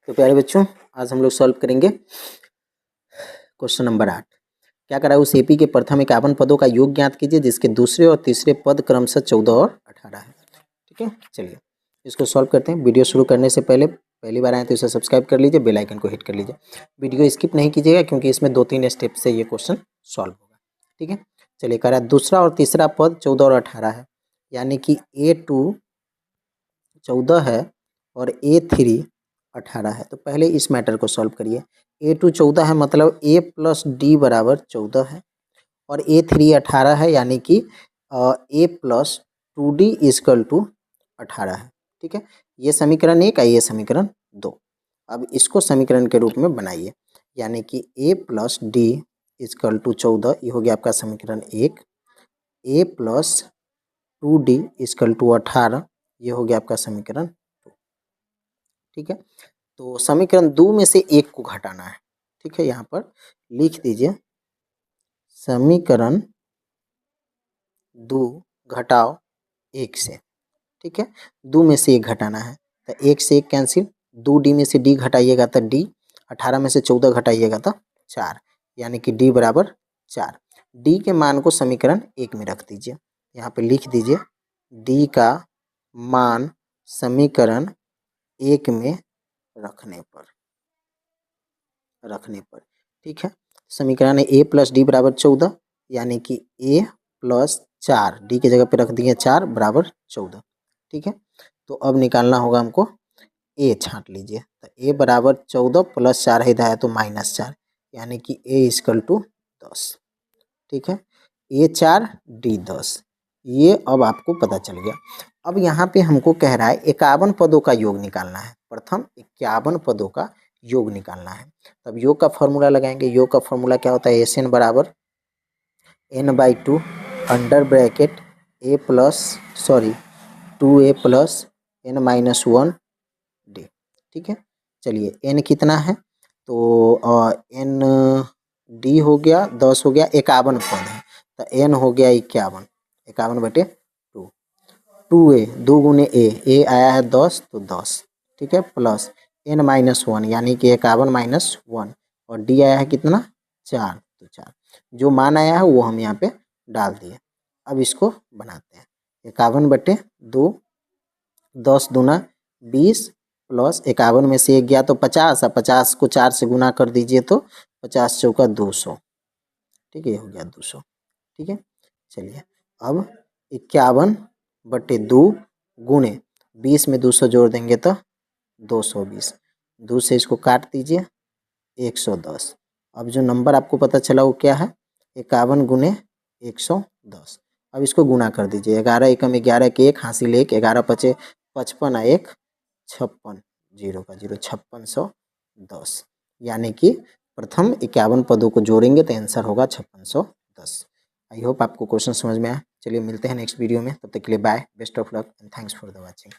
तो प्यारे बच्चों, आज हम लोग सॉल्व करेंगे क्वेश्चन नंबर 8। क्या करा, उस एपी के प्रथम 51 पदों का योग ज्ञात कीजिए जिसके दूसरे और तीसरे पद क्रमशः 14 और 18 है। ठीक है, चलिए इसको सॉल्व करते हैं। वीडियो शुरू करने से पहले पहली बार आए तो इसे सब्सक्राइब कर लीजिए, बेल आइकन को हिट कर लीजिए। वीडियो स्किप नहीं कीजिएगा क्योंकि इसमें 2-3 स्टेप से ये क्वेश्चन सॉल्व होगा। ठीक है, चलिए करा, दूसरा और तीसरा पद 14 और 18 है, यानी कि A2 14 है और A3 18 है। तो पहले इस मैटर को सॉल्व करिए। A2 14 है मतलब A प्लस डी बराबर 14 है और A3 18 है, यानी कि A plus 2D is equal to 18 है। ठीक है, ये समीकरण 1 है, ये समीकरण 2। अब इसको समीकरण के रूप में बनाइए, यानी कि A plus D equal to 14, ये हो गया आपका समीकरण 1। A plus 2D is equal to 18, ये हो गया आपका समीकरण 2। ठीक है, तो समीकरण 2 में से एक को घटाना है। ठीक है, यहाँ पर लिख दीजिए समीकरण 2 घटाओ 1 से। ठीक है, 2 में से 1 घटाना है तो 1 से 1 कैंसिल, 2D में से D घटाइएगा तो D, 18 में से 14 घटाइएगा तो 4, यानी कि D बराबर 4। D के मान को समीकरण 1 में रख दीजिए। यहाँ पे लिख दीजिए D का मान समीकरण 1 में रखने पर। ठीक है, समीकरण है A प्लस डी बराबर 14, यानी कि A प्लस 4, डी की जगह पे रख दिए 4 बराबर 14। ठीक है, तो अब निकालना होगा हमको A, छांट लीजिए। तो A बराबर 14 प्लस 4 इधर है तो -4, यानी कि A इजकल टू 10। ठीक है, A 4 D 10, ये अब आपको पता चल गया। अब यहाँ पे हमको कह रहा है 51 पदों का योग निकालना है। प्रथम 51 पदों का योग निकालना है। तब योग का फॉर्मूला लगाएंगे। योग का फॉर्मूला क्या होता है, SN बराबर n/2 under bracket A plus 2A plus n-1 D। ठीक है, चलिए n कितना है तो n D हो गया 10, हो गया 51 पद है तो n हो गया 51, 51/2। 2A 2 गुने A आया है 10 तो 10। ठीक है, प्लस n-1 यानी कि 51 - 1 और D आया है कितना 4 तो 4। जो मान आया है वो हम यहाँ पे डाल दिए। अब इसको बनाते हैं। 51/2, 10 दूना 20 प्लस 51 में से 1 गया तो 50, 50 को 4 से गुना कर दीजिए तो 50 चौका 200। ठीक है, ये हो गया 200। ठीक है, चलिए अब 51/2 गुने 20 में 200 जोड़ देंगे तो 220, 2 से इसको काट दीजिए 110। अब जो नंबर आपको पता चला वो क्या है, 51 गुने 110। अब इसको गुना कर दीजिए, 11 एकम 11 के 1 हासिल 1, 11 पचे 55 1 56, 0 का 0, 5610। यानी कि प्रथम 51 पदों को जोड़ेंगे तो आंसर होगा 5610। आई होप आपको क्वेश्चन समझ में आया। चलिए मिलते हैं नेक्स्ट वीडियो में, तब तक के लिए bye, best of luck and thanks for the watching.